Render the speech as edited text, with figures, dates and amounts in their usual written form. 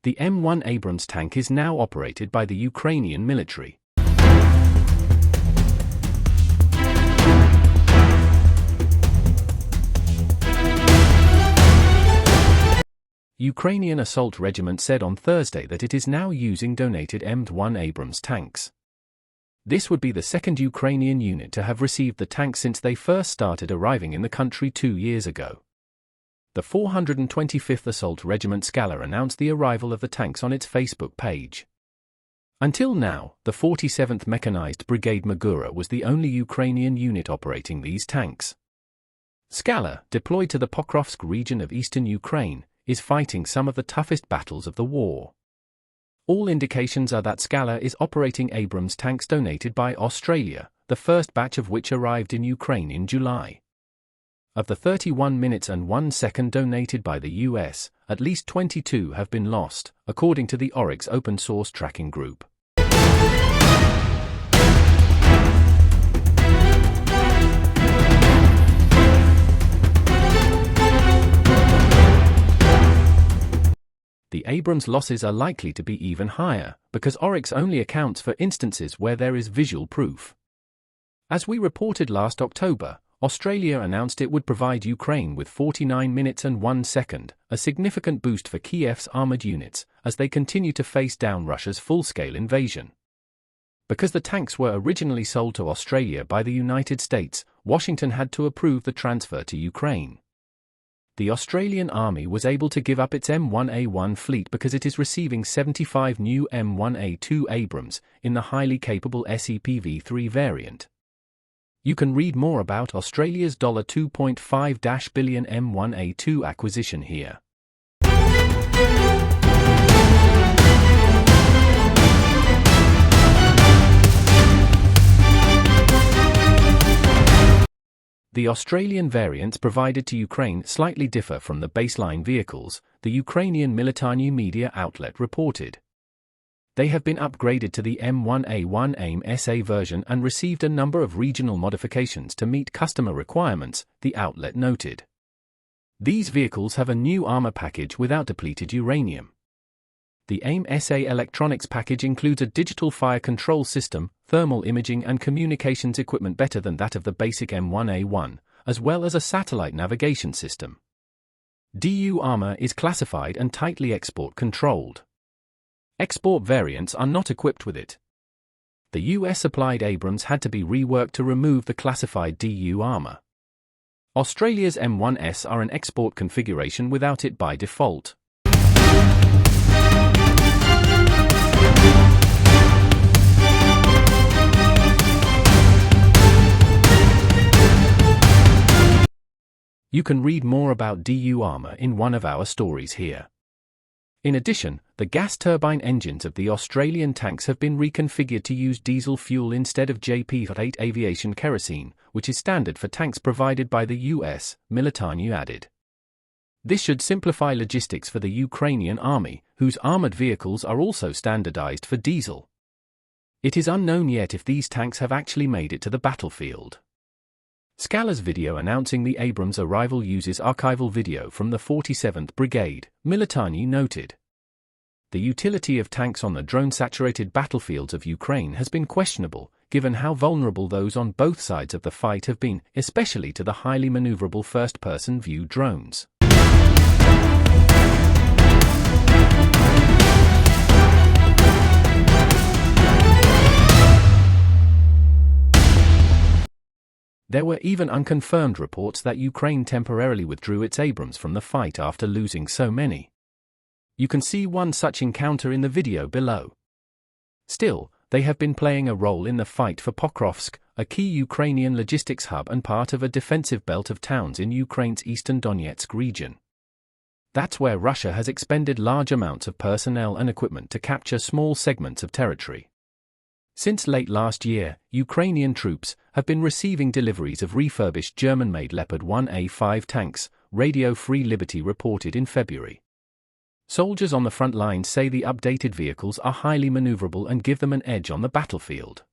The M1 Abrams tank is now operated by the Ukrainian military. Ukrainian Assault Regiment said on Thursday that it is now using donated M1 Abrams tanks. This would be the second Ukrainian unit to have received the tank since they first started arriving in the country 2 years ago. The 425th Assault Regiment Scala announced the arrival of the tanks on its Facebook page. Until now, the 47th Mechanized Brigade Magura was the only Ukrainian unit operating these tanks. Scala, deployed to the Pokrovsk region of eastern Ukraine, is fighting some of the toughest battles of the war. All indications are that Scala is operating Abrams tanks donated by Australia, the first batch of which arrived in Ukraine in July. Of the 31 minutes and 1 second donated by the US, at least 22 have been lost, according to the Oryx open-source tracking group. The Abrams losses are likely to be even higher, because Oryx only accounts for instances where there is visual proof. As we reported last October, Australia announced it would provide Ukraine with 49 minutes and 1 second, a significant boost for Kiev's armored units, as they continue to face down Russia's full-scale invasion. Because the tanks were originally sold to Australia by the United States, Washington had to approve the transfer to Ukraine. The Australian Army was able to give up its M1A1 fleet because it is receiving 75 new M1A2 Abrams in the highly capable SEPV3 variant. You can read more about Australia's $2.5 billion M1A2 acquisition here. The Australian variants provided to Ukraine slightly differ from the baseline vehicles, the Ukrainian military media outlet reported. They have been upgraded to the M1A1 AIM-SA version and received a number of regional modifications to meet customer requirements, the outlet noted. These vehicles have a new armor package without depleted uranium. The AIM-SA electronics package includes a digital fire control system, thermal imaging and communications equipment better than that of the basic M1A1, as well as a satellite navigation system. DU armor is classified and tightly export controlled. Export variants are not equipped with it. The US-supplied Abrams had to be reworked to remove the classified DU armor. Australia's M1S are an export configuration without it by default. You can read more about DU armor in one of our stories here. In addition, the gas turbine engines of the Australian tanks have been reconfigured to use diesel fuel instead of JP8 aviation kerosene, which is standard for tanks provided by the US, Military added. This should simplify logistics for the Ukrainian army, whose armored vehicles are also standardized for diesel. It is unknown yet if these tanks have actually made it to the battlefield. Scala's video announcing the Abrams arrival uses archival video from the 47th Brigade, Military noted. The utility of tanks on the drone-saturated battlefields of Ukraine has been questionable, given how vulnerable those on both sides of the fight have been, especially to the highly maneuverable first-person view drones. There were even unconfirmed reports that Ukraine temporarily withdrew its Abrams from the fight after losing so many. You can see one such encounter in the video below. Still, they have been playing a role in the fight for Pokrovsk, a key Ukrainian logistics hub and part of a defensive belt of towns in Ukraine's eastern Donetsk region. That's where Russia has expended large amounts of personnel and equipment to capture small segments of territory. Since late last year, Ukrainian troops have been receiving deliveries of refurbished German-made Leopard 1A5 tanks, Radio Free Liberty reported in February. Soldiers on the front lines say the updated vehicles are highly maneuverable and give them an edge on the battlefield.